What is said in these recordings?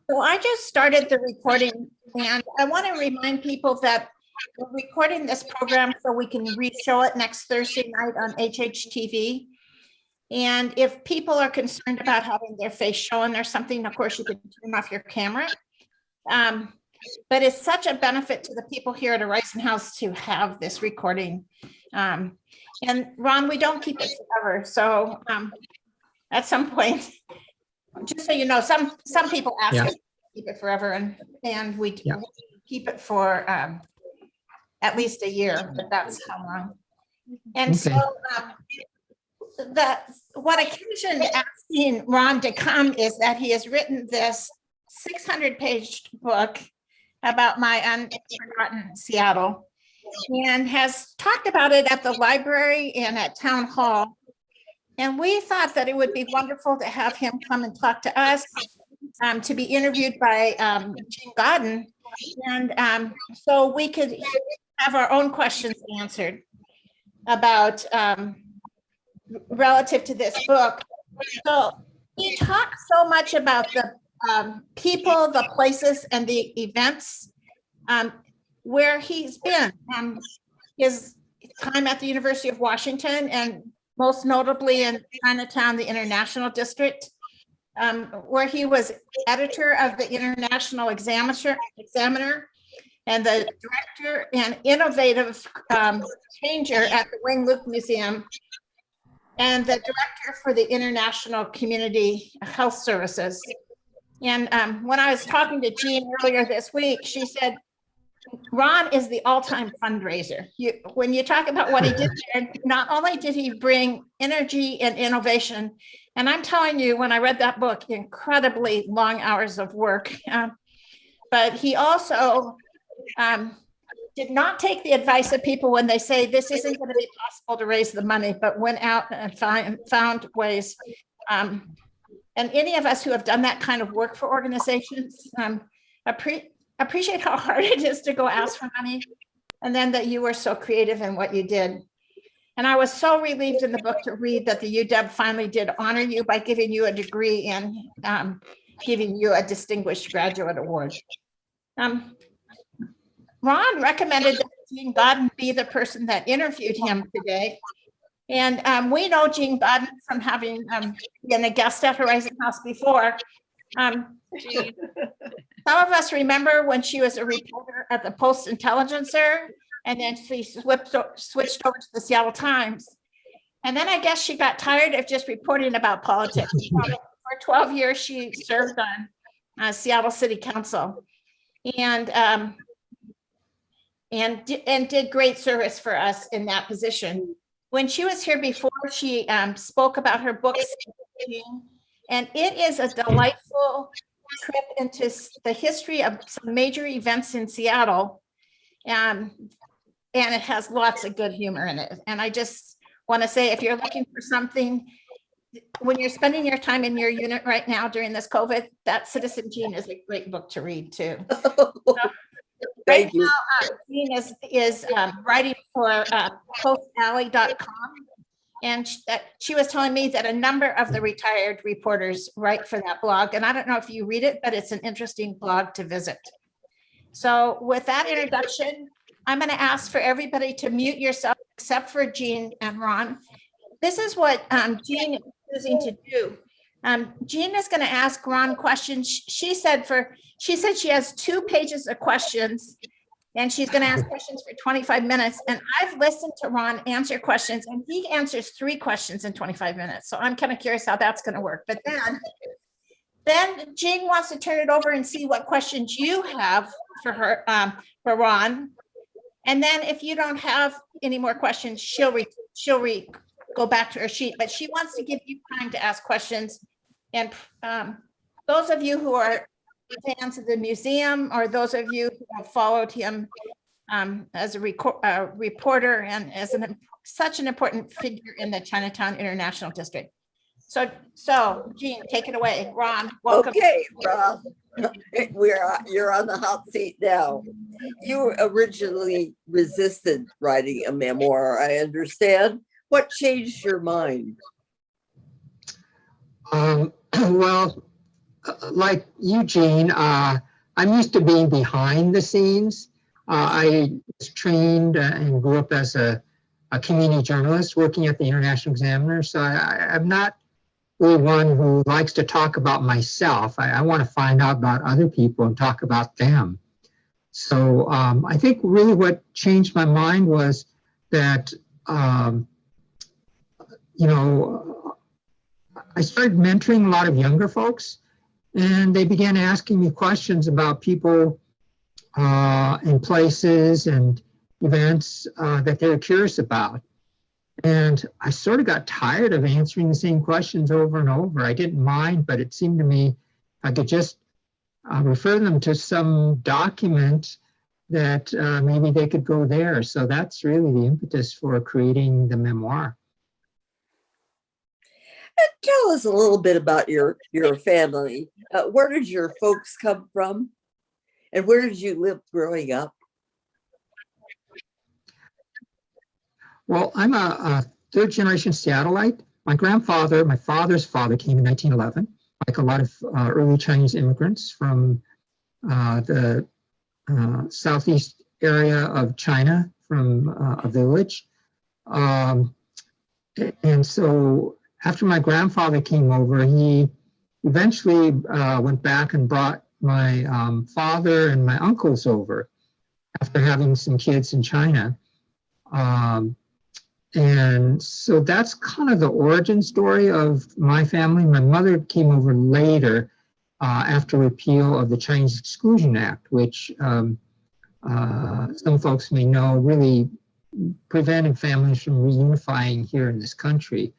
So I just started the recording, and I want to remind people that we're recording this program so we can re-show it next Thursday night on HHTV. And if people are concerned about having their face shown or something, of course, you can turn off your camera. But it's such a benefit to the people here at Horizon House to have this recording. And Ron, we don't keep it forever. So at some point, just so you know, some people ask us to keep it forever, and we keep it for at least a year, but that's how long. And so what occasioned asking Ron to come is that he has written this 600-page book about My Unforgotten Seattle, and has talked about it at the library and at town hall. And we thought that it would be wonderful to have him come and talk to us, to be interviewed by Jean Godden. And so we could have our own questions answered about relative to this book. So he talks so much about the people, the places, and the events where he's been. His time at the University of Washington, and most notably in Chinatown, the International District, where he was editor of the International Examiner and the director and innovative changer at the Wing Luke Museum, and the director for the International Community Health Services. And when I was talking to Jean earlier this week, she said, Ron is the all-time fundraiser. When you talk about what he did there, not only did he bring energy and innovation, and I'm telling you, when I read that book, incredibly long hours of work, but he also did not take the advice of people when they say this isn't going to be possible to raise the money, but went out and found ways. And any of us who have done that kind of work for organizations appreciate how hard it is to go ask for money, and then that you were so creative in what you did. And I was so relieved in the book to read that the UW finally did honor you by giving you a degree and giving you a distinguished graduate award. Ron recommended that Jean Godden be the person that interviewed him today. And we know Jean Godden from having been a guest at Horizon House before. Some of us remember when she was a reporter at the Post-Intelligencer, and then she switched over to the Seattle Times. And then I guess she got tired of just reporting about politics. For 12 years, she served on Seattle City Council, and did great service for us in that position. When she was here before, she spoke about her books, and it is a delightful trip into the history of some major events in Seattle, and it has lots of good humor in it. And I just want to say, if you're looking for something, when you're spending your time in your unit right now during this COVID, that Citizen Jean is a great book to read too. Right now, Jean is writing for postalley.com. And she was telling me that a number of the retired reporters write for that blog. And I don't know if you read it, but it's an interesting blog to visit. So with that introduction, I'm going to ask for everybody to mute yourself except for Jean and Ron. This is what Jean is choosing to do. Jean is going to ask Ron questions. She said she has 2 pages of questions, and she's going to ask questions for 25 minutes. And I've listened to Ron answer questions, and he answers 3 questions in 25 minutes. So I'm kind of curious how that's going to work. But then Jean wants to turn it over and see what questions you have for her, for Ron. And then if you don't have any more questions, she'll go back to her sheet. But she wants to give you time to ask questions. And those of you who are fans of the museum, or those of you who have followed him as a reporter and as such an important figure in the Chinatown-International District. So Jean, take it away. Ron, welcome. Okay, Rob, you're on the hot seat now. You originally resisted writing a memoir, I understand. What changed your mind? Well, like Eugene, I'm used to being behind the scenes. I was trained and grew up as a community journalist working at the International Examiner. So I'm not really one who likes to talk about myself. I want to find out about other people and talk about them. So I think really what changed my mind was that, you know, I started mentoring a lot of younger folks, and they began asking me questions about people and places and events that they were curious about. And I sort of got tired of answering the same questions over and over. I didn't mind, but it seemed to me I could just refer them to some document that maybe they could go there. So that's really the impetus for creating the memoir. Tell us a little bit about your family. Where did your folks come from? And where did you live growing up? Well, I'm a third generation Seattleite. My grandfather, my father's father, came in 1911, like a lot of early Chinese immigrants from the southeast area of China, from a village. And so after my grandfather came over, he eventually went back and brought my father and my uncles over after having some kids in China. And so that's kind of the origin story of my family. My mother came over later after repeal of the Chinese Exclusion Act, which some folks may know really prevented families from reunifying here in this country.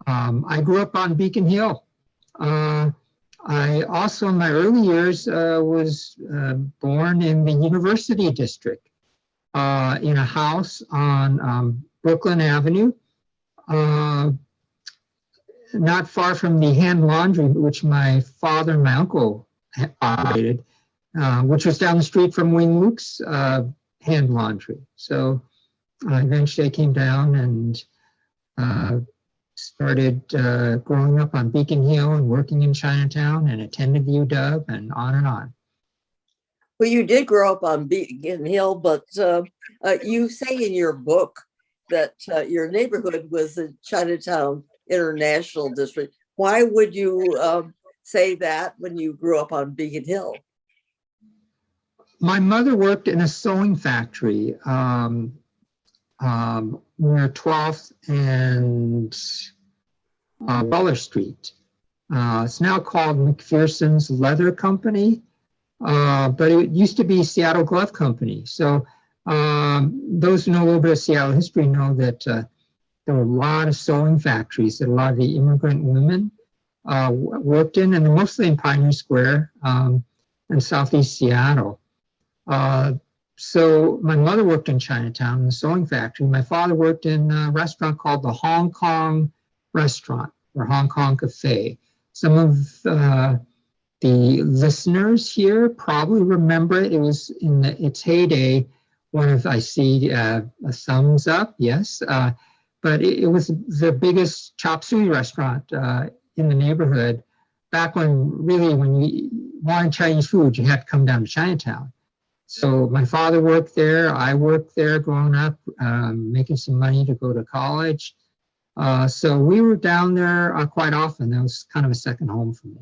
I grew up on Beacon Hill. I also, in my early years, was born in the University District in a house on Brooklyn Avenue, not far from the hand laundry, which my father and my uncle operated, which was down the street from Wayne Luke's hand laundry. So eventually I came down and started growing up on Beacon Hill and working in Chinatown and attended the UW and on and on. Well, you did grow up on Beacon Hill, but you say in your book that your neighborhood was the Chinatown-International district. Why would you say that when you grew up on Beacon Hill? My mother worked in a sewing factory near 12th and Butler Street. It's now called McPherson's Leather Company, but it used to be Seattle Glove Company. So those who know a little bit of Seattle history know that there were a lot of sewing factories that a lot of the immigrant women worked in, and they're mostly in Pioneer Square in Southeast Seattle. So my mother worked in Chinatown in the sewing factory. My father worked in a restaurant called the Hong Kong Restaurant or Hong Kong Cafe. Some of the listeners here probably remember it. It was in its heyday. One of, I see a thumbs up, yes. But it was the biggest chop suey restaurant in the neighborhood back when you wanted Chinese food, you had to come down to Chinatown. So my father worked there. I worked there growing up, making some money to go to college. So we were down there quite often. That was kind of a second home for me.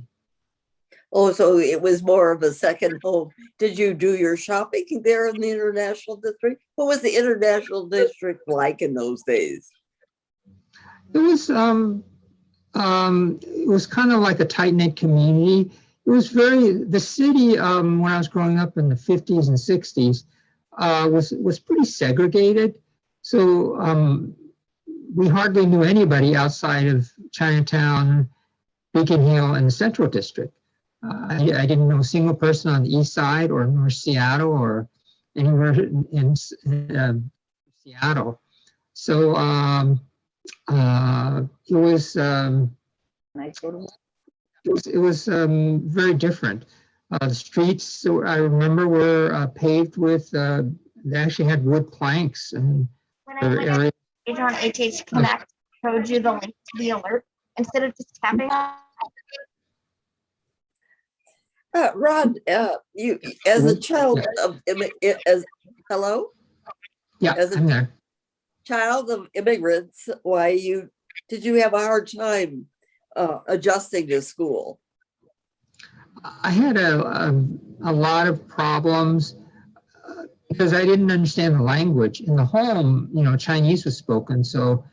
Oh, so it was more of a second home. Did you do your shopping there in the International District? What was the International District like in those days? It was kind of like a tight-knit community. It was the city when I was growing up in the 50s and 60s was pretty segregated. So we hardly knew anybody outside of Chinatown, Beacon Hill, and the Central District. I didn't know a single person on the east side or North Seattle or anywhere in Seattle. So it was very different. The streets, I remember, were paved with, they actually had wood planks. And when I went on page on HH Connect, showed you the link to the alert instead of just tapping on. Rod, you as a child of hello, Yeah, as a I'm there. child of immigrants, did you have a hard time adjusting to school? I had a lot of problems because I didn't understand the language. In the home, Chinese was spoken. So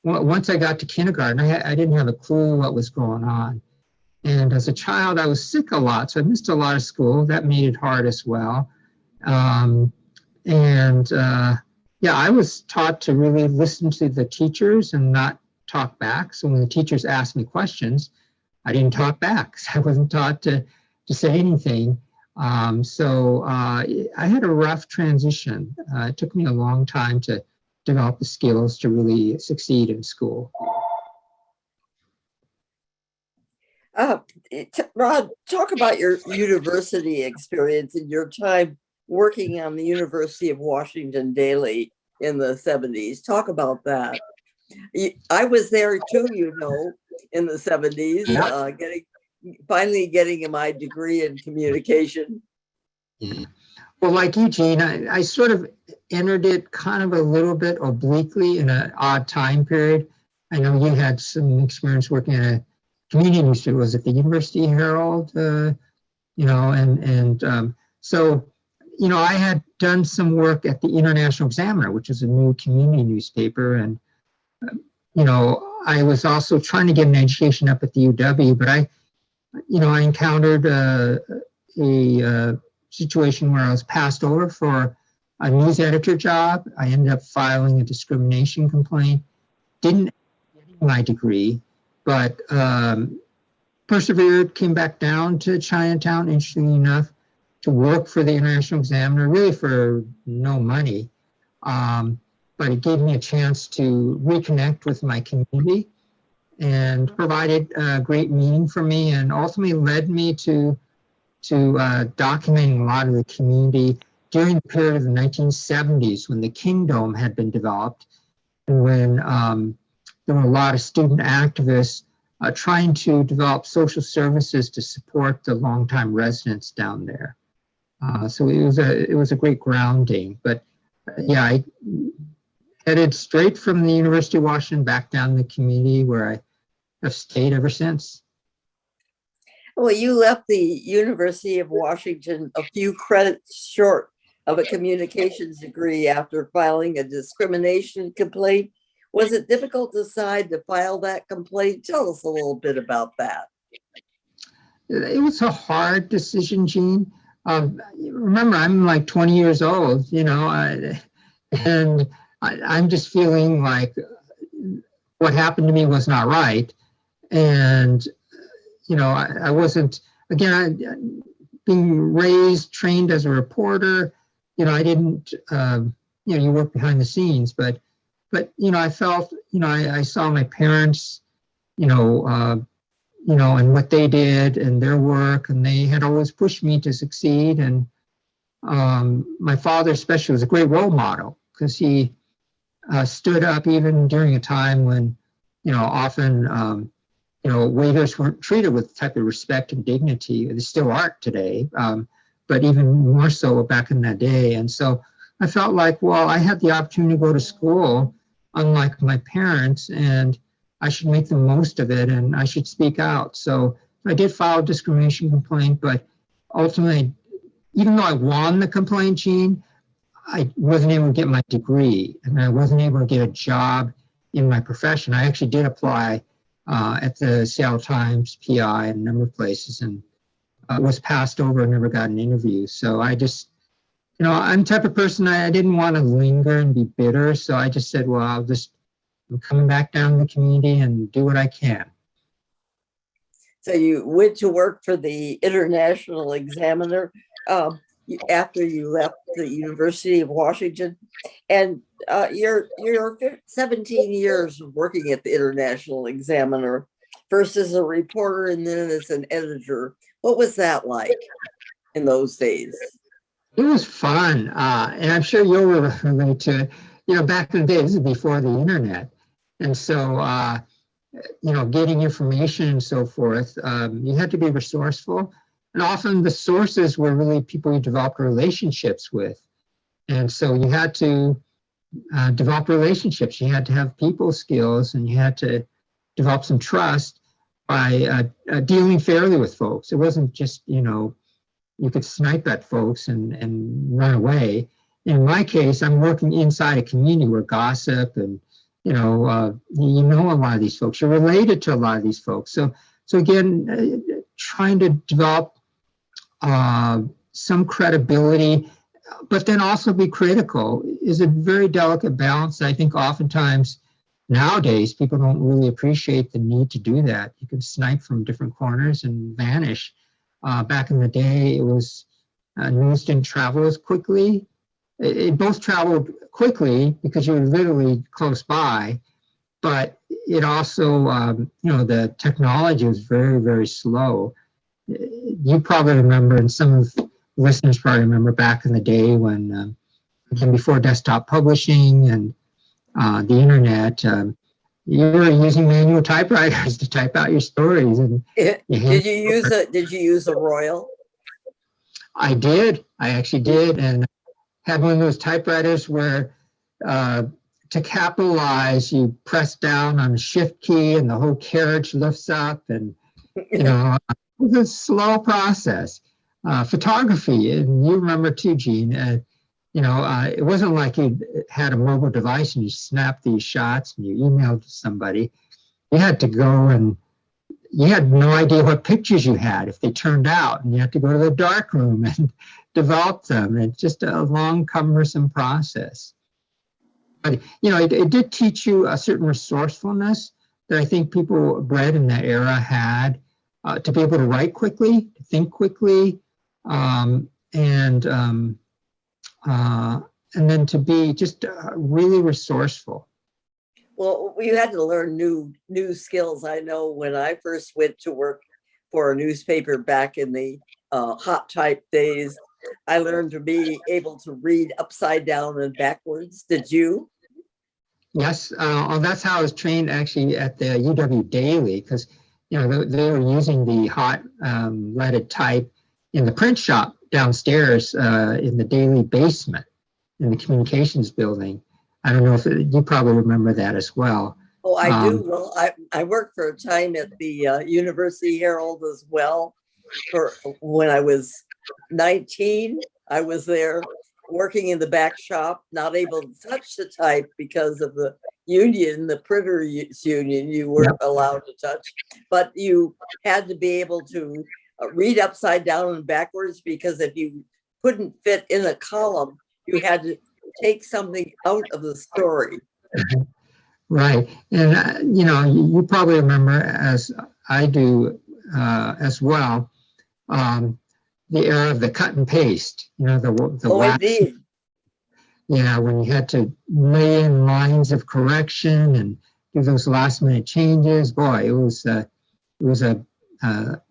once I got to kindergarten, I didn't have a clue what was going on. And as a child, I was sick a lot. So I missed a lot of school. That made it hard as well. Yeah, I was taught to really listen to the teachers and not talk back. So when the teachers asked me questions, I didn't talk back. I wasn't taught to say anything. I had a rough transition. It took me a long time to develop the skills to really succeed in school. Rod, talk about your university experience and your time working on the University of Washington daily in the 70s. Talk about that. I was there too, in the 70s, finally getting my degree in communication. Yeah. Well, like Eugene, I sort of entered it kind of a little bit obliquely in an odd time period. I know you had some experience working at a community newspaper. Was it the University Herald? I had done some work at the International Examiner, which is a new community newspaper. And, I was also trying to get an education up at the UW, but I encountered a situation where I was passed over for a news editor job. I ended up filing a discrimination complaint. Didn't get my degree, but persevered, came back down to Chinatown, interestingly enough, to work for the International Examiner, really for no money. But it gave me a chance to reconnect with my community and provided great meaning for me, and ultimately led me to documenting a lot of the community during the period of the 1970s when the Kingdom had been developed, and when there were a lot of student activists trying to develop social services to support the longtime residents down there. So it was a great grounding. But I headed straight from the University of Washington back down the community, where I have stayed ever since. Well, you left the University of Washington a few credits short of a communications degree after filing a discrimination complaint. Was it difficult to decide to file that complaint? Tell us a little bit about that. It was a hard decision, Jean. Remember, I'm like 20 years old, and I'm just feeling like what happened to me was not right. And, I wasn't, again, being raised, trained as a reporter, I didn't, you work behind the scenes, but, I felt, I saw my parents, and what they did and their work, and they had always pushed me to succeed. And my father especially was a great role model, because he stood up even during a time when, often, waiters weren't treated with the type of respect and dignity. They still aren't today, but even more so back in that day. And so I felt like, well, I had the opportunity to go to school, unlike my parents, and I should make the most of it, and I should speak out. So I did file a discrimination complaint, but ultimately, even though I won the complaint, Jean, I wasn't able to get my degree, and I wasn't able to get a job in my profession. I actually did apply at the Seattle Times, PI, and a number of places, and was passed over and never got an interview. So I just, I'm the type of person, I didn't want to linger and be bitter. So I just said, well, I'm coming back down to the community and do what I can. So you went to work for the International Examiner after you left the University of Washington, and you're 17 years working at the International Examiner, first as a reporter and then as an editor. What was that like in those days? It was fun, and I'm sure you'll relate to it. Back in the day, this is before the internet, and so getting information and so forth, you had to be resourceful. And often the sources were really people you developed relationships with. And so you had to develop relationships. You had to have people skills, and you had to develop some trust by dealing fairly with folks. It wasn't just, you could snipe at folks and run away. In my case, I'm working inside a community where gossip and, you know a lot of these folks. You're related to a lot of these folks. So again, trying to develop some credibility, but then also be critical is a very delicate balance. I think oftentimes nowadays people don't really appreciate the need to do that. You can snipe from different corners and vanish. Back in the day, it was news didn't travel as quickly. It both traveled quickly because you were literally close by, but it also, the technology was very, very slow. You probably remember, and some of the listeners probably remember back in the day when, again, before desktop publishing and the internet, you were using manual typewriters to type out your stories. And Did you use a Royal? I did. I actually did, and had one of those typewriters where to capitalize, you press down on the shift key and the whole carriage lifts up, and it was a slow process. Photography, and you remember too, Gene, it wasn't like you had a mobile device and you snapped these shots and you emailed to somebody. You had to go, and you had no idea what pictures you had if they turned out, and you had to go to the dark room and develop them. And it's just a long, cumbersome process. But, it did teach you a certain resourcefulness that I think people bred in that era had, to be able to write quickly, to think quickly, and then to be just really resourceful. Well, you had to learn new skills. I know when I first went to work for a newspaper back in the hot type days, I learned to be able to read upside down and backwards. Did you? Yes, that's how I was trained actually at the UW Daily, because they were using the hot leaded type in the print shop downstairs in the Daily basement in the communications building. I don't know if you probably remember that as well. Oh, I do. Well, I worked for a time at the University Herald as well. For when I was 19, I was there working in the back shop, not able to touch the type because of the union, the printers union. You weren't allowed to touch, but you had to be able to read upside down and backwards, because if you couldn't fit in a column, you had to take something out of the story. Right. And, you probably remember, as I do as well, the era of the cut and paste, the wax. Indeed. Yeah, when you had to lay in lines of correction and do those last minute changes. Boy, it was a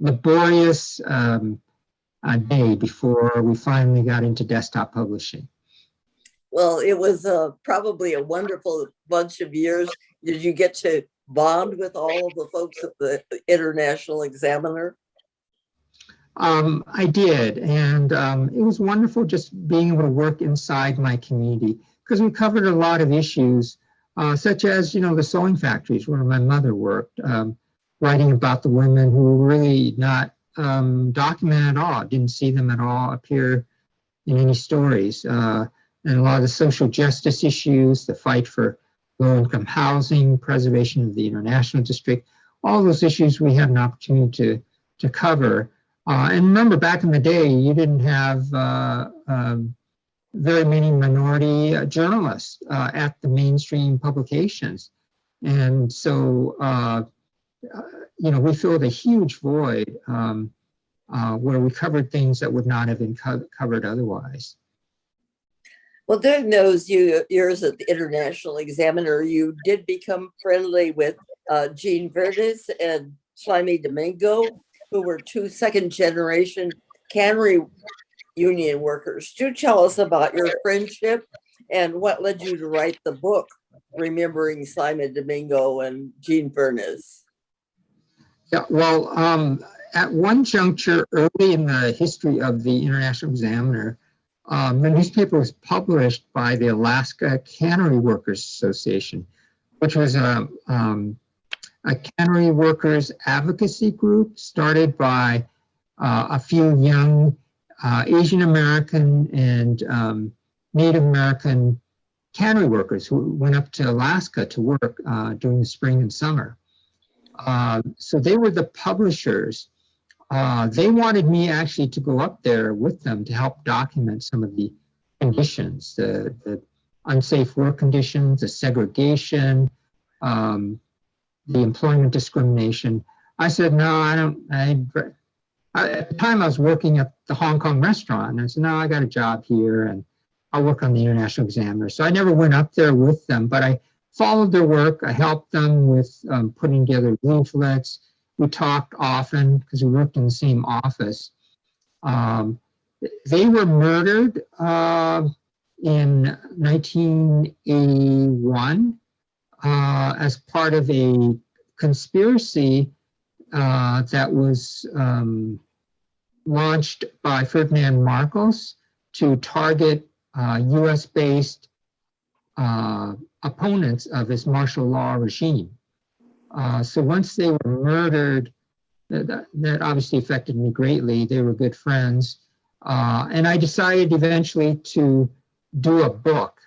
laborious day before we finally got into desktop publishing. Well, it was probably a wonderful bunch of years. Did you get to bond with all of the folks at the International Examiner? I did, and it was wonderful just being able to work inside my community, because we covered a lot of issues, such as, the sewing factories where my mother worked, writing about the women who were really not documented at all, didn't see them at all appear in any stories. And a lot of the social justice issues, the fight for low-income housing, preservation of the international district, all those issues we had an opportunity to cover. And remember, back in the day, you didn't have very many minority journalists at the mainstream publications. And so, we filled a huge void where we covered things that would not have been covered otherwise. Well, Doug knows yours at the International Examiner. You did become friendly with Jean Verdes and Slimy Domingo, who were two second-generation cannery union workers. Do tell us about your friendship and what led you to write the book, Remembering Slimy Domingo and Jean Verdes. Yeah, well, at one juncture early in the history of the International Examiner, the newspaper was published by the Alaska Cannery Workers Association, which was a cannery workers advocacy group started by a few young Asian American and Native American cannery workers who went up to Alaska to work during the spring and summer. So they were the publishers. They wanted me actually to go up there with them to help document some of the conditions, the unsafe work conditions, the segregation, the employment discrimination. I said, no, I don't. At the time I was working at the Hong Kong restaurant, and I said, no, I got a job here and I'll work on the International Examiner. So I never went up there with them, but I followed their work. I helped them with putting together leaflets. We talked often because we worked in the same office. They were murdered in 1981 as part of a conspiracy that was launched by Ferdinand Marcos to target US-based opponents of his martial law regime. So once they were murdered, that obviously affected me greatly. They were good friends. And I decided eventually to do a book.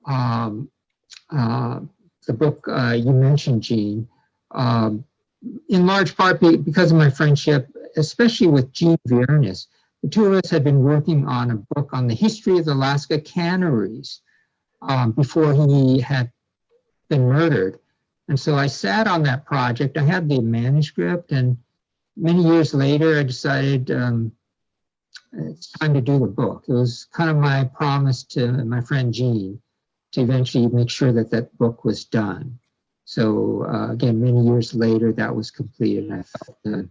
The book you mentioned, Jean, in large part because of my friendship, especially with Gene Viernes. The two of us had been working on a book on the history of the Alaska canneries before he had been murdered. And so I sat on that project. I had the manuscript, and many years later, I decided it's time to do the book. It was kind of my promise to my friend Gene to eventually make sure that that book was done. So again, many years later, that was completed, and I felt the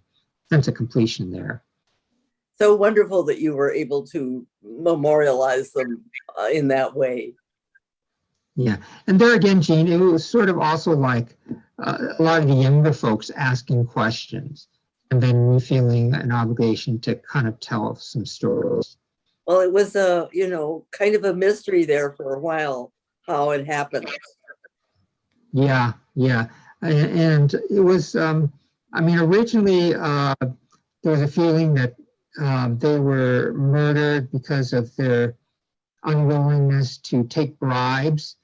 sense of completion there. So wonderful that you were able to memorialize them in that way. Yeah, and there again, Jean, it was sort of also like a lot of the younger folks asking questions, and then me feeling an obligation to kind of tell some stories. Well, it was a, kind of a mystery there for a while, how it happened. Yeah, and it was, originally there was a feeling that they were murdered because of their unwillingness to take bribes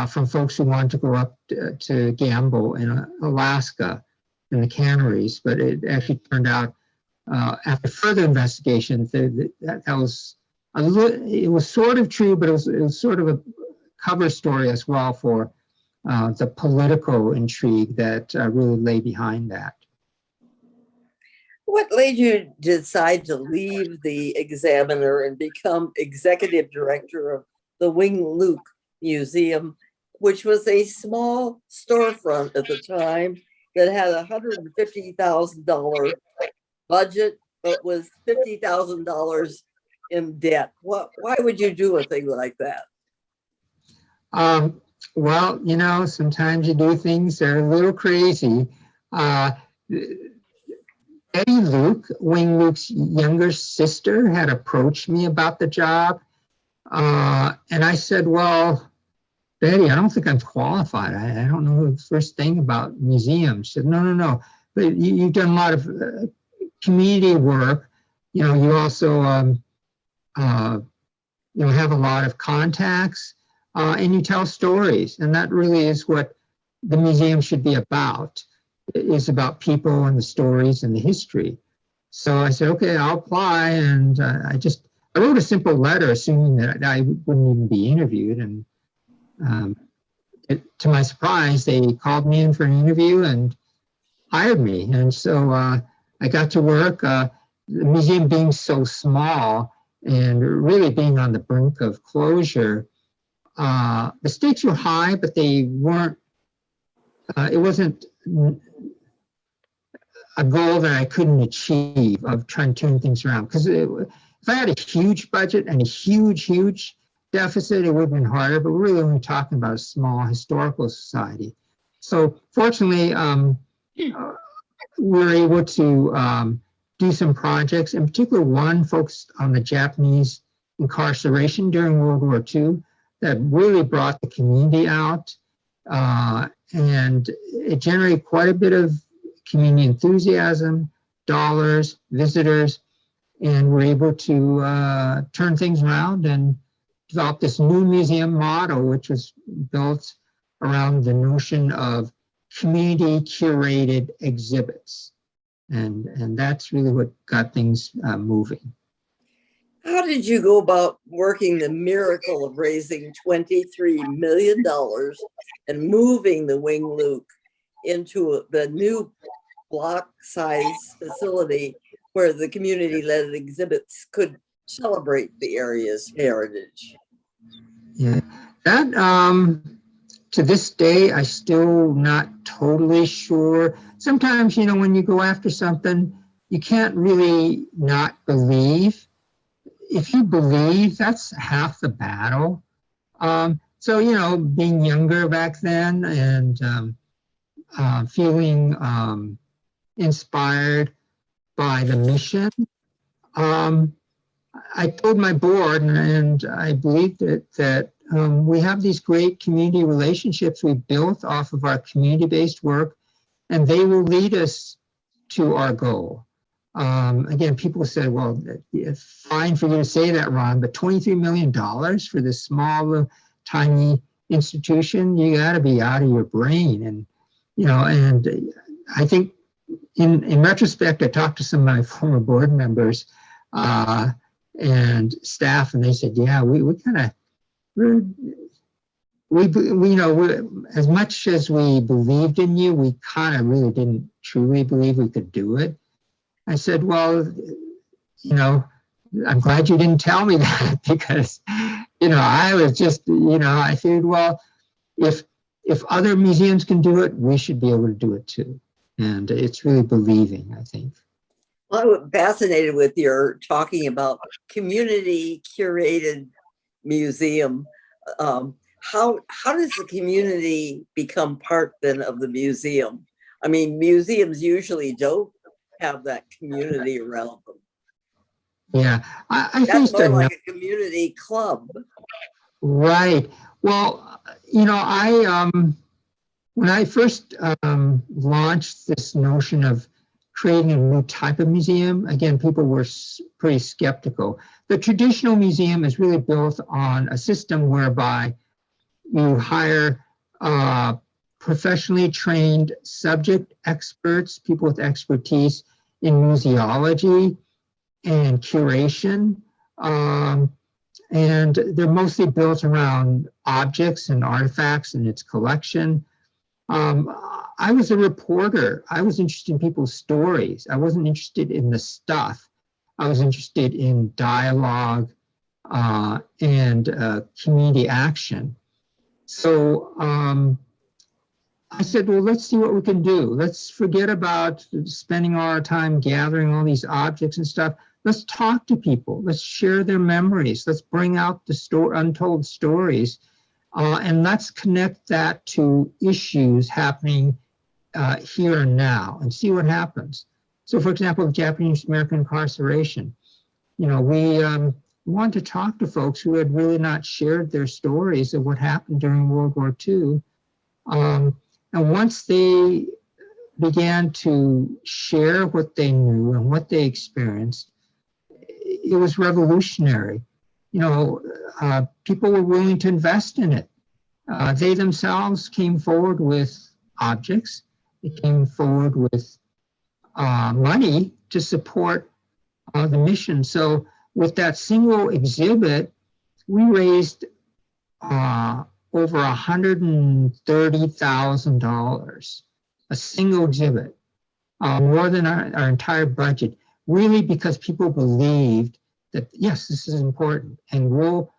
from folks who wanted to go up to gamble in Alaska in the canneries. But it actually turned out after further investigation that was it was sort of true, but it was sort of a cover story as well for the political intrigue that really lay behind that. What made you decide to leave the Examiner and become executive director of the Wing Luke Museum, which was a small storefront at the time that had a $150,000 budget, but was $50,000 in debt? Why would you do a thing like that? Well, sometimes you do things that are a little crazy. Betty Luke, Wing Luke's younger sister, had approached me about the job. And I said, well, Betty, I don't think I'm qualified. I don't know the first thing about museums. She said, no. But you've done a lot of community work. You also have a lot of contacts and you tell stories. And that really is what the museum should be about. It is about people and the stories and the history. So I said, okay, I'll apply. And I wrote a simple letter assuming that I wouldn't even be interviewed. And to my surprise, they called me in for an interview and hired me. And so I got to work. The museum being so small and really being on the brink of closure, the stakes were high, but they weren't, it wasn't a goal that I couldn't achieve of trying to turn things around. Because if I had a huge budget and a huge deficit, it would have been harder, but we're really only talking about a small historical society. So fortunately, we're able to do some projects, in particular one focused on the Japanese incarceration during World War II that really brought the community out. And it generated quite a bit of community enthusiasm, dollars, visitors, and we're able to turn things around and develop this new museum model, which was built around the notion of community curated exhibits. And that's really what got things moving. How did you go about working the miracle of raising $23 million and moving the Wing Luke into the new block size facility where the community-led exhibits could celebrate the area's heritage? Yeah, that to this day, I still not totally sure. Sometimes, you know, when you go after something, you can't really not believe. If you believe, that's half the battle. So, you know, being younger back then and feeling inspired by the mission, I told my board, and I believe that we have these great community relationships we built off of our community-based work, and they will lead us to our goal. Again, people said, well, it's fine for you to say that, Ron, but $23 million for this small, tiny institution, you got to be out of your brain. And, you know, and I think in retrospect, I talked to some of my former board members and staff, and they said, yeah, we kind of, we you know, as much as we believed in you, we kind of really didn't truly believe we could do it. I said, well, you know, I'm glad you didn't tell me that, because, you know, I was just, you know, I figured, well, if other museums can do it, we should be able to do it too. And it's really believing, I think. Well, I'm fascinated with your talking about community curated museum. How does the community become part then of the museum? I mean, museums usually don't have that community around them. Yeah, I That's think more like a community club. Right. Well, you know, when I first launched this notion of creating a new type of museum, again, people were pretty skeptical. The traditional museum is really built on a system whereby you hire professionally trained subject experts, people with expertise in museology and curation. And they're mostly built around objects and artifacts in its collection. I was a reporter. I was interested in people's stories. I wasn't interested in the stuff. I was interested in dialogue and community action. So I said, well, let's see what we can do. Let's forget about spending all our time gathering all these objects and stuff. Let's talk to people. Let's share their memories. Let's bring out the untold stories. And let's connect that to issues happening here and now and see what happens. So, for example, Japanese American incarceration. You know, we want to talk to folks who had really not shared their stories of what happened during World War II. And once they began to share what they knew and what they experienced, it was revolutionary. You know, people were willing to invest in it. They themselves came forward with objects. They came forward with money to support the mission. So with that single exhibit, we raised over $130,000, a single exhibit, more than our entire budget, really because people believed that, yes, this is important, and we'll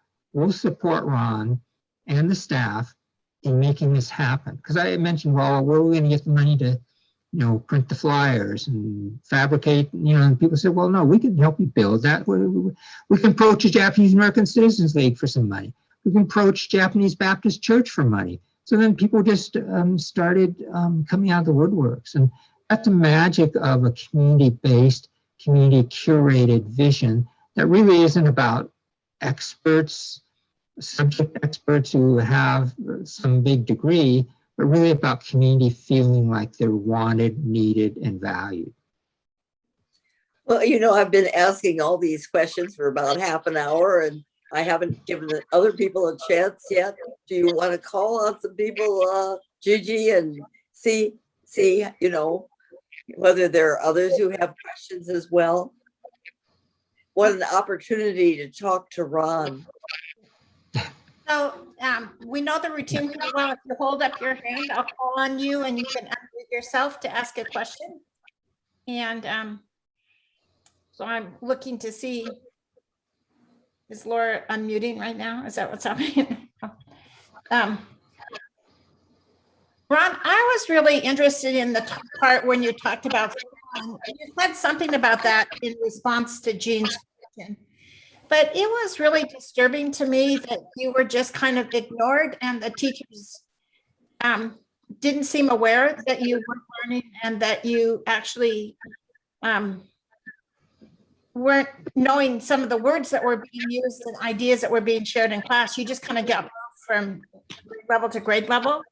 support Ron and the staff in making this happen. Because I mentioned, well, where are we going to get the money to, you know, print the flyers and fabricate, you know, and people said, well, no, we can help you build that. We can approach a Japanese American Citizens League for some money. We can approach Japanese Baptist Church for money. So then people just started coming out of the woodworks. And That's the magic of a community-based, community-curated vision that really isn't about experts, subject experts who have some big degree, but really about community feeling like they're wanted, needed, and valued. Well, you know, I've been asking all these questions for about half an hour and I haven't given the other people a chance yet. Do you want to call on some people, Gigi, and see, you know, whether there are others who have questions as well? What an opportunity to talk to Ron. So we know the routine pretty well. If you hold up your hand, I'll call on you and you can unmute yourself to ask a question. And so I'm looking to see, is Laura unmuting right now? Is that what's happening? Ron, I was really interested in the part when you talked about, you said something about that in response to Jean's question. But it was really disturbing to me that you were just kind of ignored and the teachers didn't seem aware that you were learning and that you actually weren't knowing some of the words that were being used and ideas that were being shared in class. You just kind of got from grade level to grade level.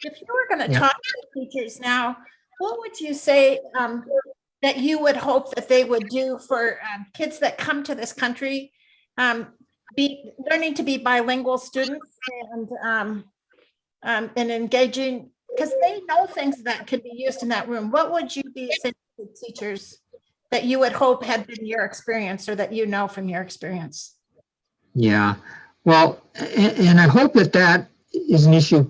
If you were going to talk to teachers now, what would you say that you would hope that they would do for kids that come to this country, be learning to be bilingual students and engaging, because they know things that could be used in that room. What would you be saying to teachers that you would hope had been your experience or that you know from your experience? Yeah, well, and I hope that that is an issue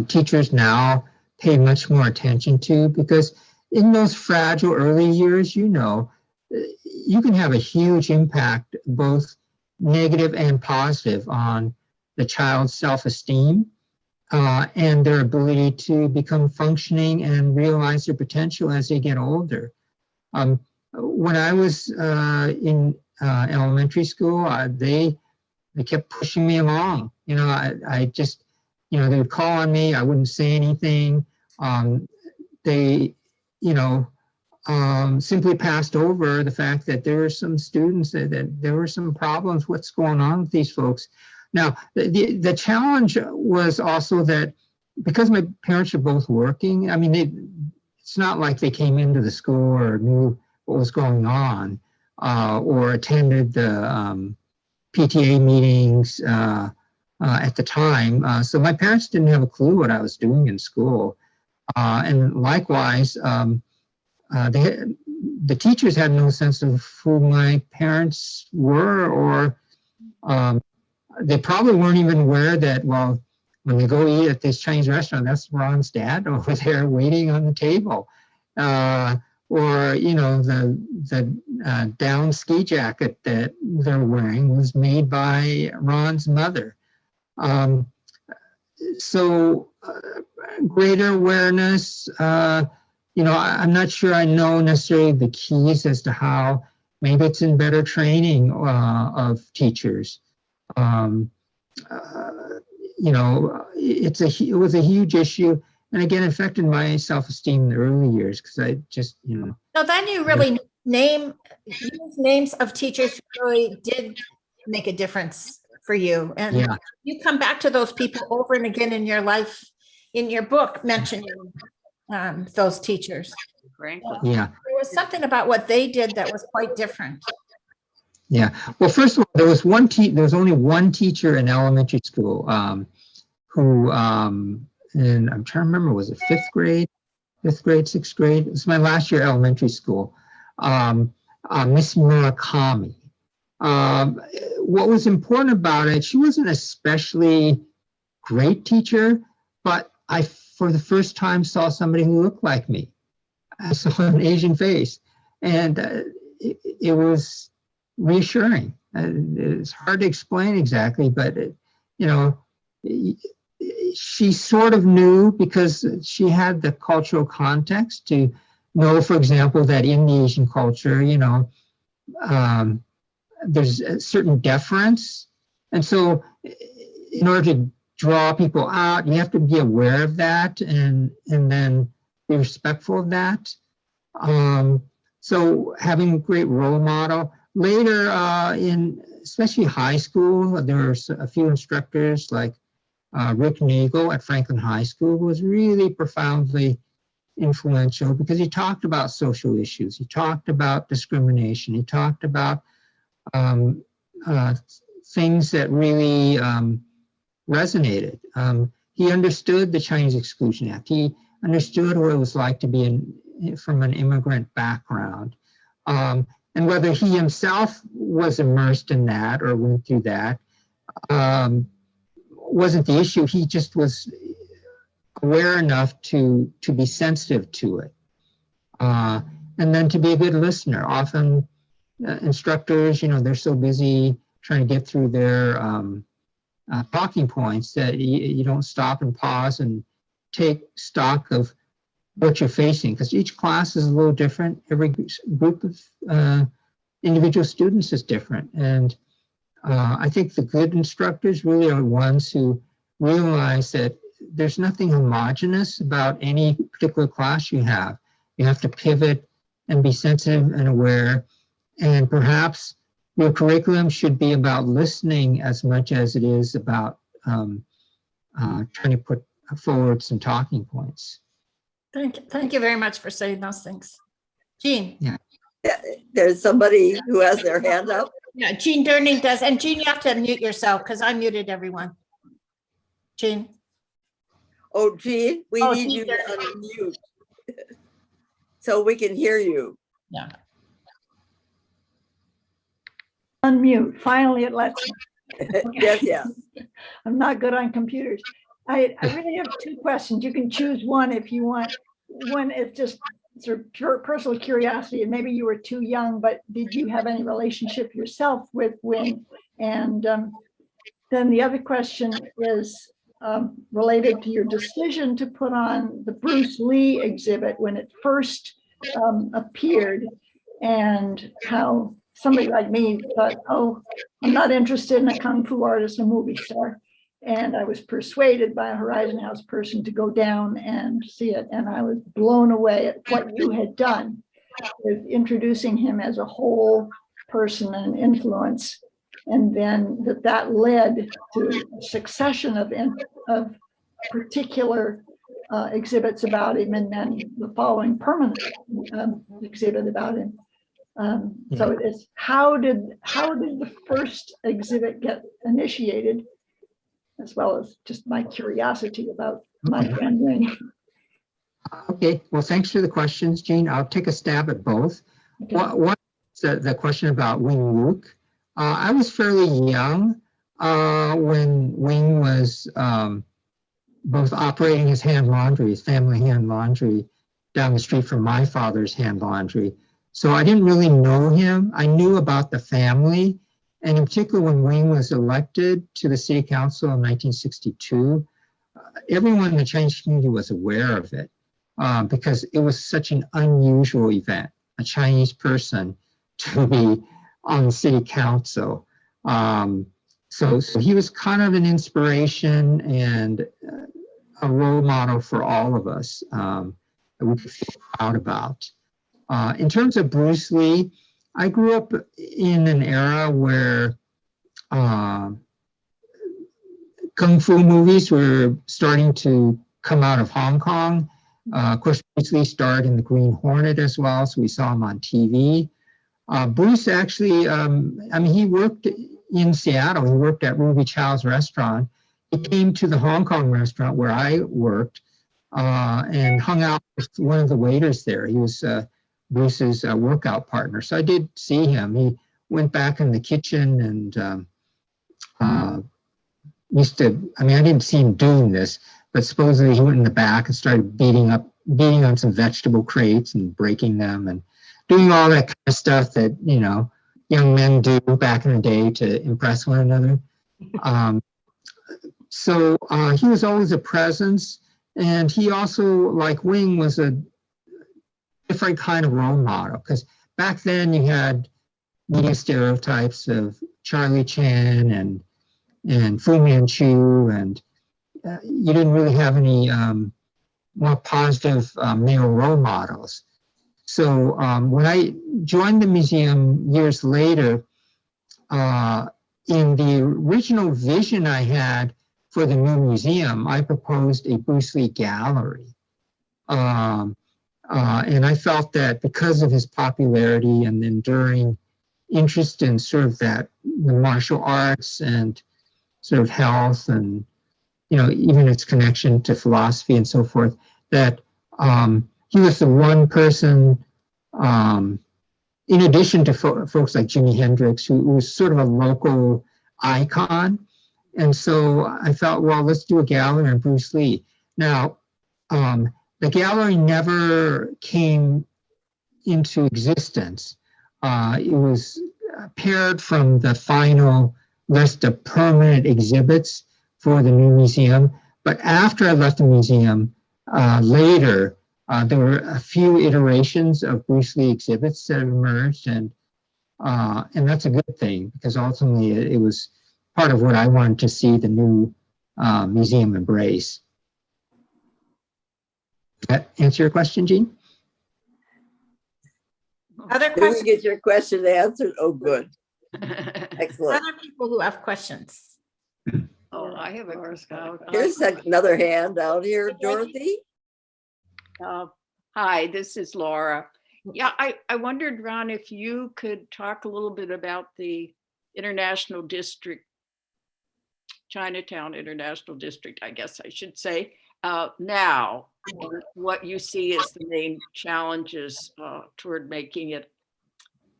teachers now pay much more attention to, because in those fragile early years, you know, you can have a huge impact, both negative and positive, on the child's self-esteem and their ability to become functioning and realize their potential as they get older. When I was in elementary school, they kept pushing me along. You know, I just, you know, they would call on me. I wouldn't say anything. They, you know, simply passed over the fact that there were some students that there were some problems. What's going on with these folks? Now, the challenge was also that because my parents are both working, I mean, it's not like they came into the school or knew what was going on or attended the PTA meetings at the time. So my parents didn't have a clue what I was doing in school. And likewise, the teachers had no sense of who my parents were, or they probably weren't even aware that, well, when they go eat at this Chinese restaurant, that's Ron's dad over there waiting on the table. Or, you know, the down ski jacket that they're wearing was made by Ron's mother. So greater awareness, you know, I'm not sure I know necessarily the keys as to how. Maybe it's in better training of teachers. You know, it was a huge issue. And again, it affected my self-esteem in the early years because I just, you know. So then you really use names of teachers who really did make a difference for you. And you come back to those people over and again in your life, in your book, mentioning those teachers. Yeah. There was something about what they did that was quite different. Yeah. Well, first of all, there was only one teacher in elementary school who, and I'm trying to remember, was it fifth grade, sixth grade? It was my last year elementary school. Miss Murakami. What was important about it, she wasn't an especially great teacher, but I, for the first time, saw somebody who looked like me. I saw an Asian face, and it was reassuring. It's hard to explain exactly, but you know, she sort of knew because she had the cultural context to know, for example, that in the Asian culture, you know, there's a certain deference. And so in order to draw people out, you have to be aware of that and then be respectful of that. So having a great role model. Later in especially high school, there were a few instructors like Rick Nagel at Franklin High School was really profoundly influential because he talked about social issues. He talked about discrimination. He talked about things that really resonated. He understood the Chinese Exclusion Act. He understood what it was like to be from an immigrant background. And whether he himself was immersed in that or went through that wasn't the issue. He just was aware enough to be sensitive to it. And then to be a good listener. Often instructors, they're so busy trying to get through their talking points that you don't stop and pause and take stock of what you're facing, because each class is a little different. Every group of individual students is different. And I think the good instructors really are ones who realize that there's nothing homogenous about any particular class you have. You have to pivot and be sensitive and aware. And perhaps your curriculum should be about listening as much as it is about trying to put forward some talking points. Thank you very much for saying those things. Jean. Yeah, there's somebody who has their hand up. Yeah, Jean Durning does. And Jean, you have to unmute yourself because I muted everyone. Jean. Oh, Jean, we need Jean you to Durning. unmute so we can hear you. Yeah. Unmute. Finally, it lets me. Yes. I'm not good on computers. I really have two questions. You can choose one if you want. One is just sort of pure personal curiosity, and maybe you were too young, but did you have any relationship yourself with Wing? And then the other question is related to your decision to put on the Bruce Lee exhibit when it first appeared, and how somebody like me thought, oh, I'm not interested in a kung fu artist, a movie star. And I was persuaded by a Horizon House person to go down and see it. And I was blown away at what you had done with introducing him as a whole person and influence. And then that led to a succession of particular exhibits about him, and then the following permanent exhibit about him. So it is, how did the first exhibit get initiated, as well as just my curiosity about my friend Wing? Okay, well, thanks for the questions, Jean. I'll take a stab at both. Okay. One is the question about Wing Luke. I was fairly young when Wing was both operating his hand laundry, his family hand laundry, down the street from my father's hand laundry. So I didn't really know him. I knew about the family. And in particular, when Wing was elected to the city council in 1962, everyone in the Chinese community was aware of it because it was such an unusual event, a Chinese person to be on the city council. So he was kind of an inspiration and a role model for all of us that we could feel proud about. In terms of Bruce Lee, I grew up in an era where kung fu movies were starting to come out of Hong Kong. Of course, Bruce Lee starred in The Green Hornet as well, so we saw him on TV. Bruce actually, he worked in Seattle. He worked at Ruby Chow's restaurant. He came to the Hong Kong restaurant where I worked and hung out with one of the waiters there. He was Bruce's workout partner. So I did see him. He went back in the kitchen and used to, I didn't see him doing this, but supposedly he went in the back and started beating on some vegetable crates and breaking them and doing all that kind of stuff that, young men do back in the day to impress one another. So he was always a presence. And he also, like Wing, was a different kind of role model, because back then you had media stereotypes of Charlie Chan and Fu Manchu, and you didn't really have any more positive male role models. So when I joined the museum years later, in the original vision I had for the new museum, I proposed a Bruce Lee gallery. And I felt that because of his popularity and enduring interest in sort of that, the martial arts and sort of health and, you know, even its connection to philosophy and so forth, that he was the one person, in addition to folks like Jimi Hendrix, who was sort of a local icon. And so I thought, well, let's do a gallery on Bruce Lee. Now, the gallery never came into existence. It was paired from the final list of permanent exhibits for the new museum. But after I left the museum, later, there were a few iterations of Bruce Lee exhibits that emerged, and that's a good thing because ultimately it was part of what I wanted to see the new museum embrace. Does that answer your question, Jean? Other Did we questions, get your question answered? Oh, good. Excellent. other people who have questions? Oh, I have a question. Here's another hand out here, Dorothy. Hi, this is Laura. Yeah, I wondered, Ron, if you could talk a little bit about the International District, Chinatown International District, I guess I should say, now, what you see as the main challenges toward making it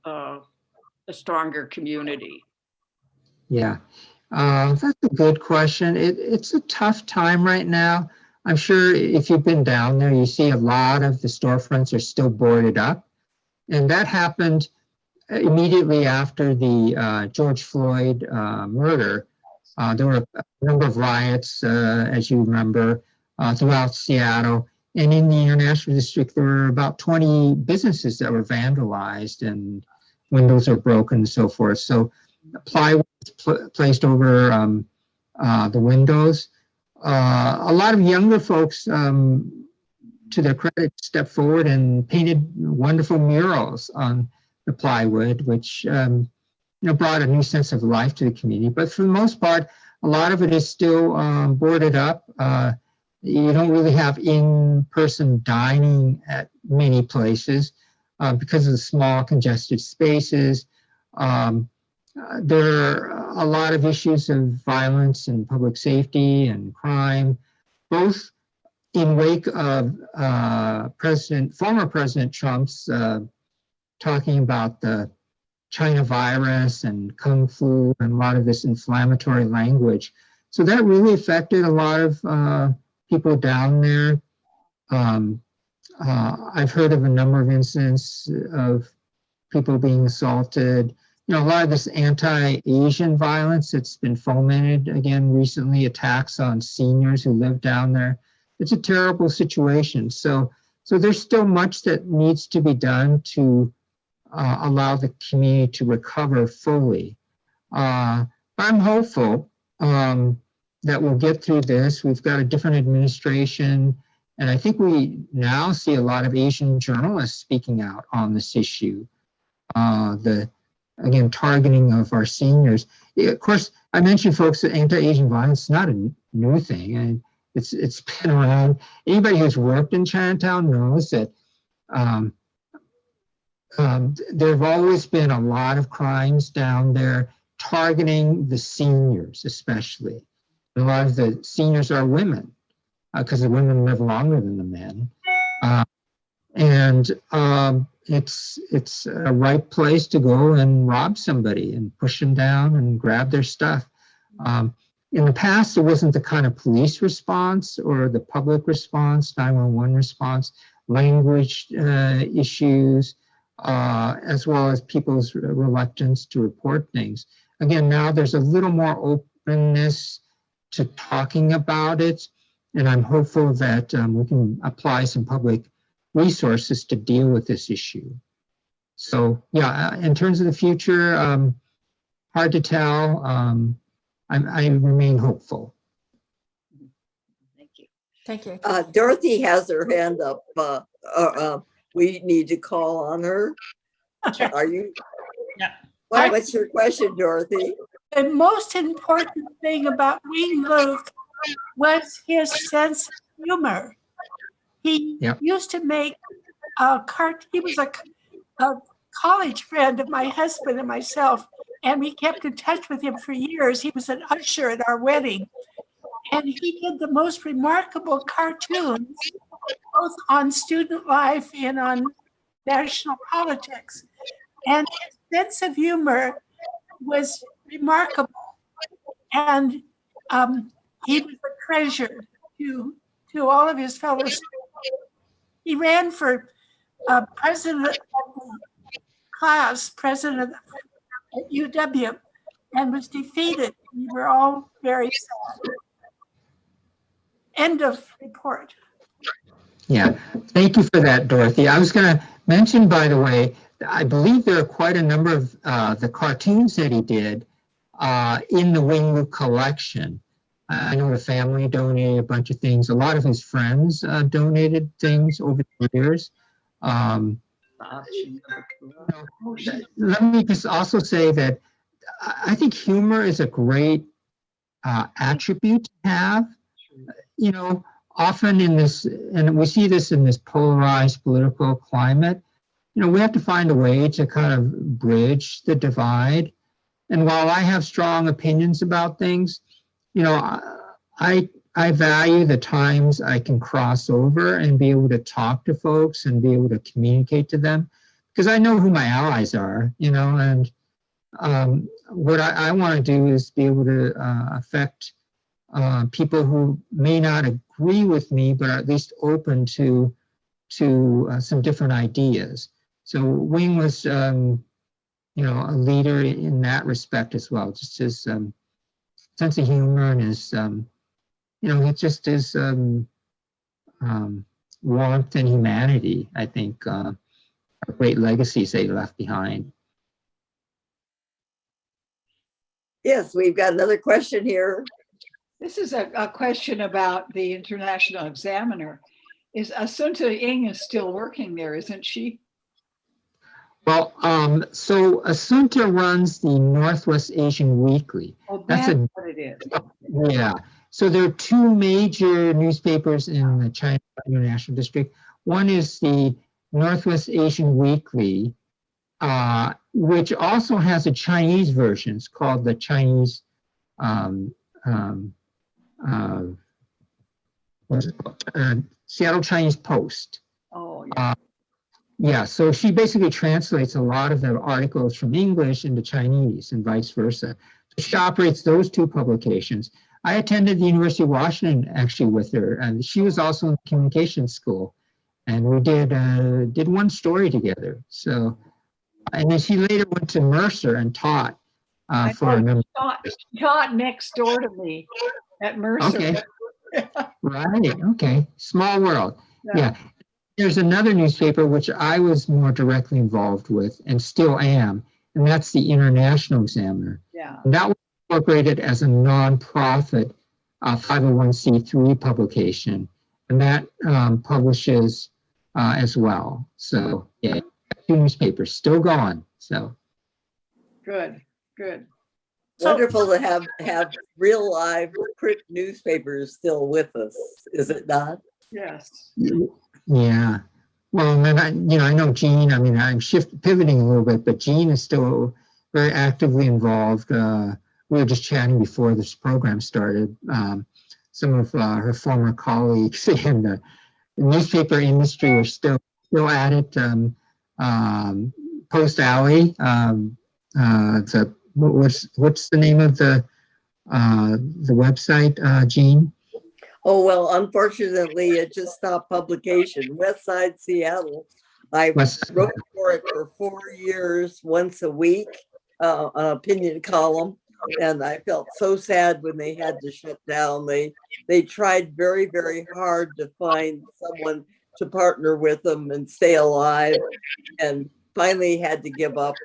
a stronger community. Yeah, that's a good question. It's a tough time right now. I'm sure if you've been down there, you see a lot of the storefronts are still boarded up. And that happened immediately after the George Floyd murder. There were a number of riots, as you remember, throughout Seattle. And in the International District, there were about 20 businesses that were vandalized and windows are broken and so forth. So plywood was placed over the windows. A lot of younger folks, to their credit, stepped forward and painted wonderful murals on the plywood, which brought a new sense of life to the community. But for the most part, a lot of it is still boarded up. You don't really have in-person dining at many places because of the small congested spaces. There are a lot of issues of violence and public safety and crime, both in wake of former President Trump's talking about the China virus and Kung Flu and a lot of this inflammatory language. So that really affected a lot of people down there. I've heard of a number of incidents of people being assaulted. A lot of this anti-Asian violence that's been fomented again recently, attacks on seniors who live down there. It's a terrible situation. So there's still much that needs to be done to allow the community to recover fully. But I'm hopeful that we'll get through this. We've got a different administration, and I think we now see a lot of Asian journalists speaking out on this issue. Again, targeting of our seniors. Of course, I mentioned, folks, that anti-Asian violence is not a new thing, and it's been around. Anybody who's worked in Chinatown knows that there have always been a lot of crimes down there targeting the seniors, especially. A lot of the seniors are women because the women live longer than the men. It's a right place to go and rob somebody and push them down and grab their stuff. In the past, it wasn't the kind of police response or the public response, 911 response, language issues, as well as people's reluctance to report things. Again, now there's a little more openness to talking about it, and I'm hopeful that we can apply some public resources to deal with this issue. So yeah, in terms of the future, hard to tell. I remain hopeful. Thank you. Thank you. Dorothy has her hand up. we need to call on her. Are you? Yeah. What's your question, Dorothy? The most important thing about Wing Luke was his sense of humor. He Yep. used to make he was a college friend of my husband and myself, and we kept in touch with him for years. He was an usher at our wedding, and he did the most remarkable cartoons, both on student life and on national politics. And his sense of humor was remarkable, and he was a treasure to all of his fellow students. He ran for president of the class, president at UW, and was defeated. We were all very sad. End of report. Yeah, thank you for that, Dorothy. I was going to mention, by the way, I believe there are quite a number of the cartoons that he did in the Wing Luke collection. I know the family donated a bunch of things. A lot of his friends donated things over the years. Let me just also say that I think humor is a great attribute to have. You know, often in this, and we see this in this polarized political climate, you know, we have to find a way to kind of bridge the divide. And while I have strong opinions about things, you know, I value the times I can cross over and be able to talk to folks and be able to communicate to them, because I know who my allies are, you know, and what I want to do is be able to affect people who may not agree with me, but are at least open to some different ideas. So Wing was, you know, a leader in that respect as well. Just his sense of humor and his, you know, it just is warmth and humanity, I think, are great legacies they left behind. Yes, we've got another question here. This is a question about the International Examiner. Is Asunta Ing is still working there, isn't she? Well, so Asunta runs the Northwest Asian Weekly. Oh, That's that's what it is. Yeah. So there are two major newspapers in the Chinatown-International District. One is the Northwest Asian Weekly, which also has a Chinese version. It's called the Chinese, Seattle Chinese Post. Oh, yeah. Yeah, so she basically translates a lot of the articles from English into Chinese and vice versa. So she operates those two publications. I attended the University of Washington actually with her, and she was also in the communications school, and we did one story together. So, and then she later went to Mercer and taught for a number. Taught next door to me at Mercer. Okay, right. Okay, small world. Yeah. There's another newspaper which I was more directly involved with and still am, and that's the International Examiner. Yeah. And that was incorporated as a nonprofit 501c3 publication, and that publishes as well. So yeah, two newspapers still going. So Good, good. Wonderful to have real live print newspapers still with us, is it not? Yes. yeah. Well, and then I know Jean. I mean, I'm pivoting a little bit, but Jean is still very actively involved. We were just chatting before this program started. Some of her former colleagues in the newspaper industry are still at it. Post Alley. What's the name of the website, Jean? Oh, well, unfortunately, it just stopped publication. West Side Seattle. I wrote for it for 4 years, once a week, an opinion column. And I felt so sad when they had to shut down. They tried very, very hard to find someone to partner with them and stay alive, and finally had to give up.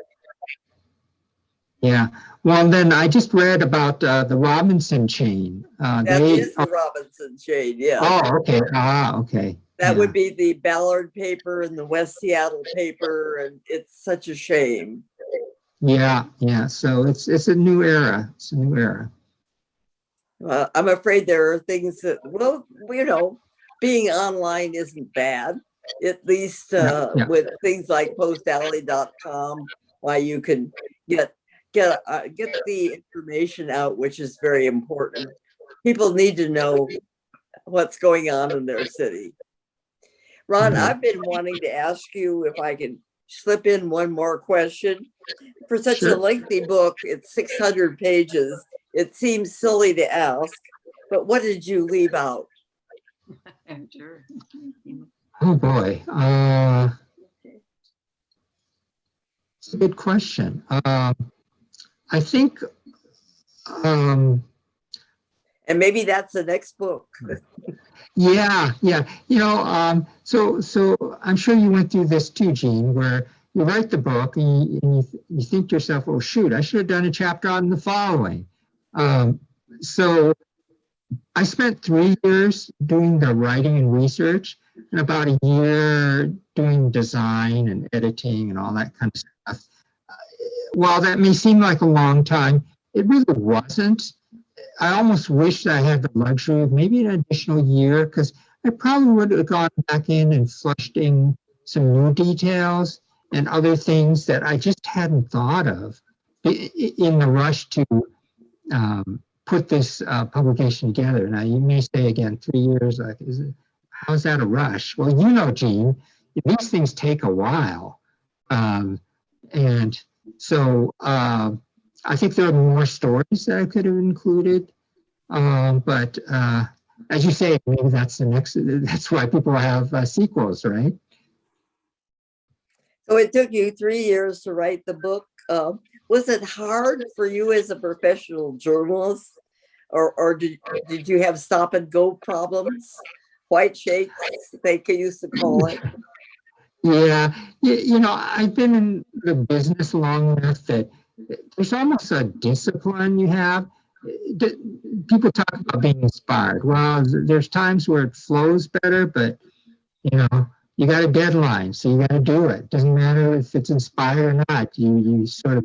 Yeah. Well, then I just read about the Robinson chain. That is the Robinson chain, yeah. Oh, okay. Okay. That would be the Ballard paper and the West Seattle paper, and it's such a shame. Yeah, yeah. So it's a new era. It's a new era. I'm afraid there are things that, well, you know, being online isn't bad. At least Yeah. with things like postalley.com, why you can get the information out, which is very important. People need to know what's going on in their city. Ron, Mhm. I've been wanting to ask you if I can slip in one more question. For such a Sure. lengthy book, it's 600 pages. It seems silly to ask, but what did you leave out? Sure. Oh boy. It's a good question. I think And maybe that's the next book. yeah, yeah. So I'm sure you went through this too, Gene, where you write the book and you think to yourself, oh shoot, I should have done a chapter on the following. So I spent 3 years doing the writing and research and about a year doing design and editing and all that kind of stuff. While that may seem like a long time, it really wasn't. I almost wish that I had the luxury of maybe an additional year, because I probably would have gone back in and flushed in some new details and other things that I just hadn't thought of in the rush to put this publication together. Now, you may say again, 3 years, like, how's that a rush? Well, you know, Gene, these things take a while. And so I think there are more stories that I could have included. But as you say, maybe that's that's why people have sequels, right? So it took you 3 years to write the book. Was it hard for you as a professional journalist, or did you have stop and go problems? White shakes, they used to call it. Yeah, I've been in the business long enough that there's almost a discipline you have. People talk about being inspired. Well, there's times where it flows better, but you got a deadline, so you got to do it. Doesn't matter if it's inspired or not. You sort of,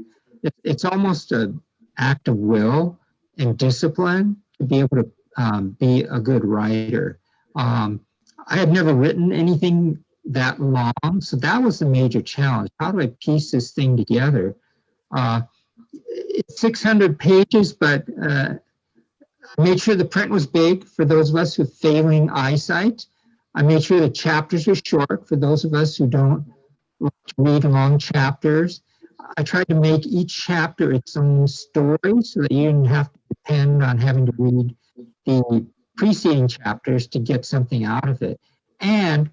it's almost an act of will and discipline to be able to be a good writer. I had never written anything that long, so that was the major challenge. How do I piece this thing together? It's 600 pages, but I made sure the print was big for those of us with failing eyesight. I made sure the chapters were short for those of us who don't like to read long chapters. I tried to make each chapter its own story so that you didn't have to depend on having to read the preceding chapters to get something out of it. And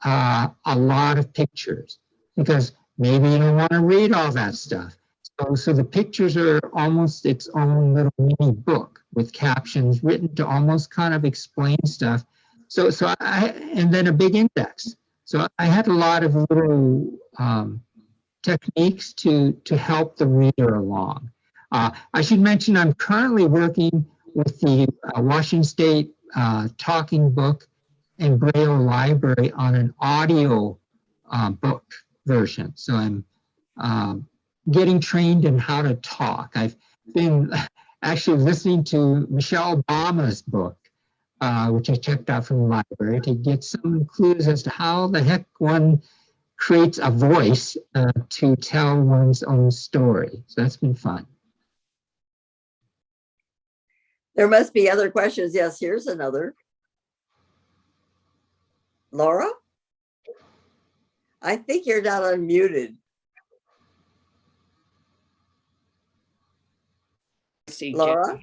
a lot of pictures, because maybe you don't want to read all that stuff. So the pictures are almost its own little mini book with captions written to almost kind of explain stuff. And then a big index. So I had a lot of little techniques to help the reader along. I should mention I'm currently working with the Washington State Talking Book and Braille Library on an audio book version. So I'm getting trained in how to talk. I've been actually listening to Michelle Obama's book, which I checked out from the library, to get some clues as to how the heck one creates a voice to tell one's own story. So that's been fun. There must be other questions. Yes, here's another. Laura? I think you're not unmuted. Laura?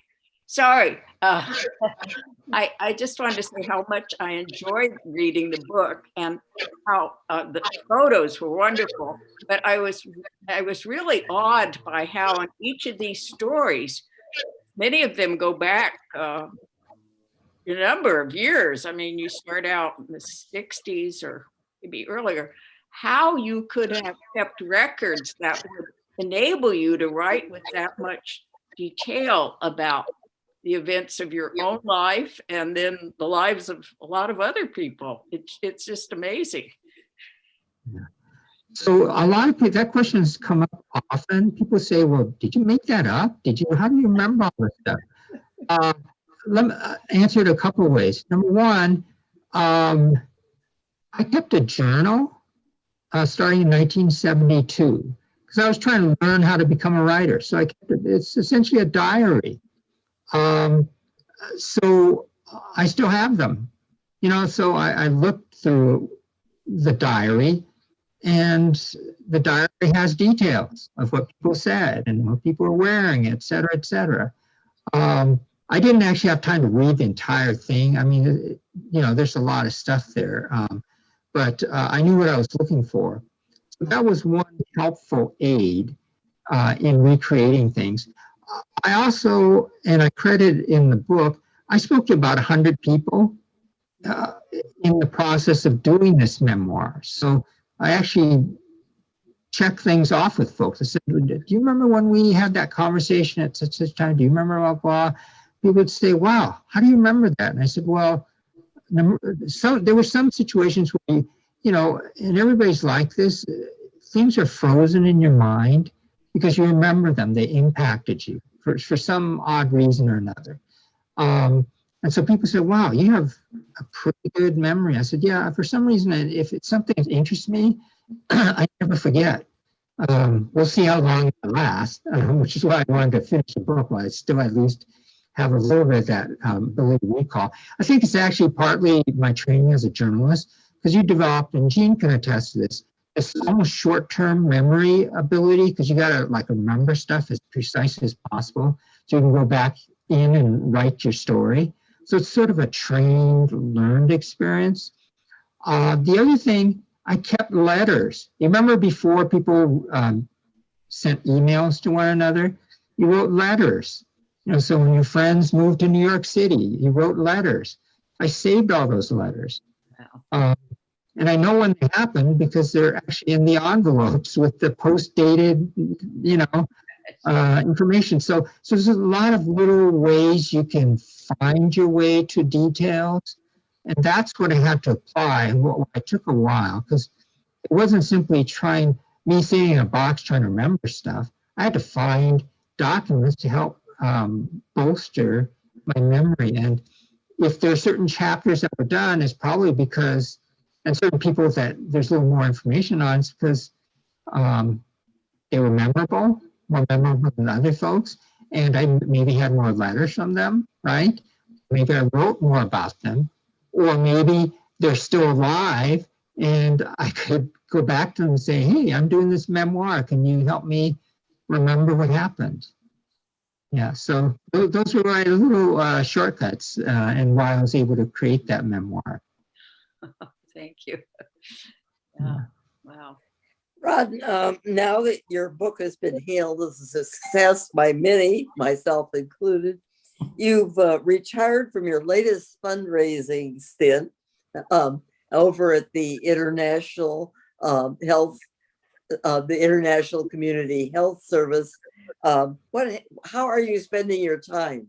Sorry. I just wanted to say how much I enjoyed reading the book and how the photos were wonderful. But I was really awed by how in each of these stories, many of them go back a number of years. I mean, you start out in the 60s or maybe earlier. How you could have kept records that would enable you to write with that much detail about the events of your own life and then the lives of a lot of other people. It's just amazing. So a lot of people, that question has come up often. People say, well, did you make that up? How do you remember all this stuff? Let me answer it a couple of ways. Number one, I kept a journal starting in 1972 because I was trying to learn how to become a writer. So it's essentially a diary. So I still have them, so I looked through the diary, and the diary has details of what people said and what people were wearing, et cetera, et cetera. I didn't actually have time to read the entire thing. I mean, there's a lot of stuff there, but I knew what I was looking for. So that was one helpful aid in recreating things. I also, and I credit in the book, I spoke to about 100 people in the process of doing this memoir. So I actually checked things off with folks. I said, do you remember when we had that conversation at such time? Do you remember blah, blah? People would say, wow, how do you remember that? And I said, well, there were some situations where, and everybody's like this, things are frozen in your mind because you remember them. They impacted you for some odd reason or another. And so people said, wow, you have a pretty good memory. I said, yeah, for some reason, if it's something that interests me, I never forget. We'll see how long it lasts, which is why I wanted to finish the book, while I still at least have a little bit of that ability to recall. I think it's actually partly my training as a journalist, because you developed, and Jean can attest to this, it's almost short-term memory ability, because you got to remember stuff as precisely as possible, so you can go back in and write your story. So it's sort of a trained, learned experience. The other thing, I kept letters. You remember before people sent emails to one another? You wrote letters. So when your friends moved to New York City, you wrote letters. I saved all those letters. Wow. And I know when they happened because they're actually in the envelopes with the post-dated, information. So there's a lot of little ways you can find your way to details. And that's what I had to apply. And what I took a while, because it wasn't simply me sitting in a box trying to remember stuff. I had to find documents to help bolster my memory. And if there are certain chapters that were done, it's probably because, and certain people that there's a little more information on, it's because they were more memorable than other folks. And I maybe had more letters from them, right? Maybe I wrote more about them, or maybe they're still alive and I could go back to them and say, hey, I'm doing this memoir. Can you help me remember what happened? Yeah, so those were my little shortcuts and why I was able to create that memoir. Thank you. Yeah. Wow. Rod, now that your book has been hailed as a success by many, myself included, you've retired from your latest fundraising stint over at the International the International Community Health Service. How are you spending your time?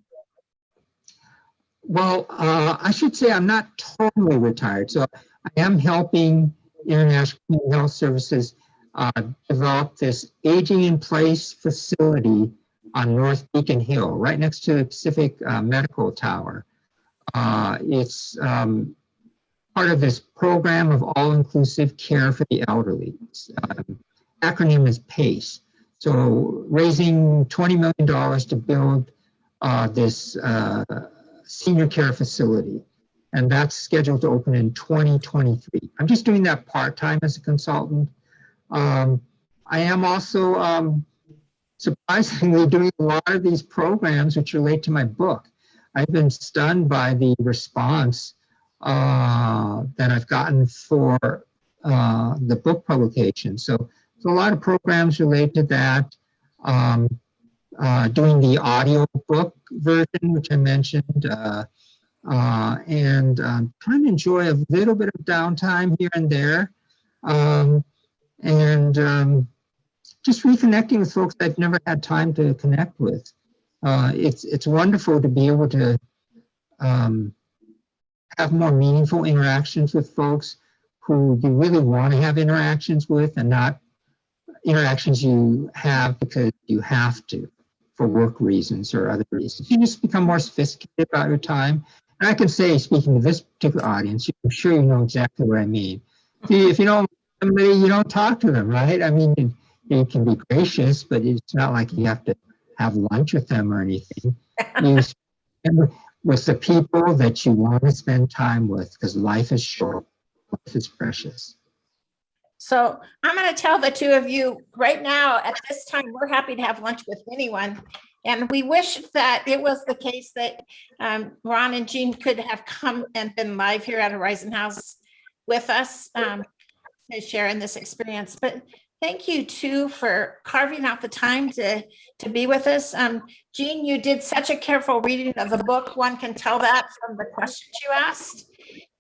Well, I should say I'm not totally retired. So I am helping International Community Health Services develop this aging in place facility on North Beacon Hill, right next to the Pacific Medical Tower. It's part of this program of all-inclusive care for the elderly. Acronym is PACE. So raising $20 million to build this senior care facility. And that's scheduled to open in 2023. I'm just doing that part-time as a consultant. I am also surprisingly doing a lot of these programs which relate to my book. I've been stunned by the response that I've gotten for the book publication. So a lot of programs related to that. Doing the audio book version, which I mentioned, and trying to enjoy a little bit of downtime here and there, and just reconnecting with folks I've never had time to connect with. It's wonderful to be able to have more meaningful interactions with folks who you really want to have interactions with, and not interactions you have because you have to for work reasons or other reasons. You just become more sophisticated about your time. And I can say, speaking to this particular audience, I'm sure you know exactly what I mean. If you don't like somebody, you don't talk to them, right? I mean, you can be gracious, but it's not like you have to have lunch with them or anything. You spend with the people that you want to spend time with, because life is short, life is precious. So I'm going to tell the two of you right now, at this time, we're happy to have lunch with anyone. And we wish that it was the case that Ron and Jean could have come and been live here at Horizon House with us to share in this experience. But thank you too for carving out the time to be with us. Jean, you did such a careful reading of the book. One can tell that from the questions you asked.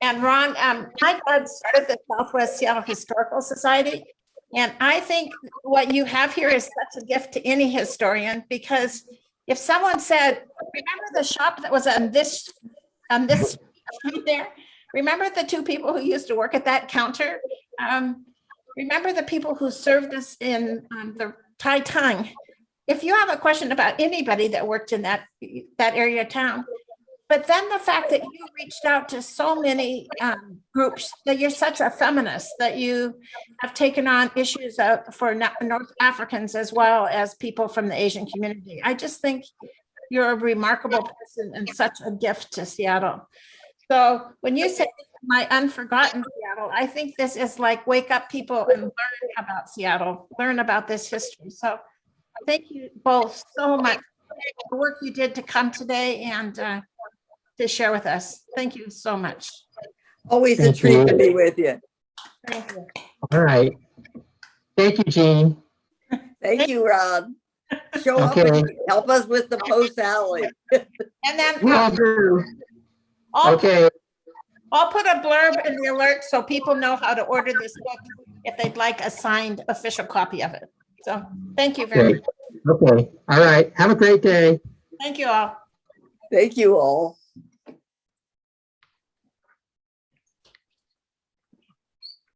And Ron, my dad started the Southwest Seattle Historical Society. And I think what you have here is such a gift to any historian, because if someone said, remember the shop that was on this street there? Remember the two people who used to work at that counter? Remember the people who served us in the Thai Tongue? If you have a question about anybody that worked in that area of town, but then the fact that you reached out to so many groups, that you're such a feminist, that you have taken on issues for North Africans as well as people from the Asian community. I just think you're a remarkable person and such a gift to Seattle. So when you say My Unforgotten Seattle, I think this is like wake up people and learn about Seattle, learn about this history. So thank you both so much for the work you did to come today and to share with us. Thank you so much. Always a Thank treat to you. be with you. Thank you. All right. Thank you, Jean. Thank you, Ron. Show up Okay. and help us with the post alley. And then Will do. I'll Okay. put a blurb in the alert so people know how to order this book if they'd like a signed official copy of it. So thank you very much. Okay. All right. Have a great day. Thank you all. Thank you all.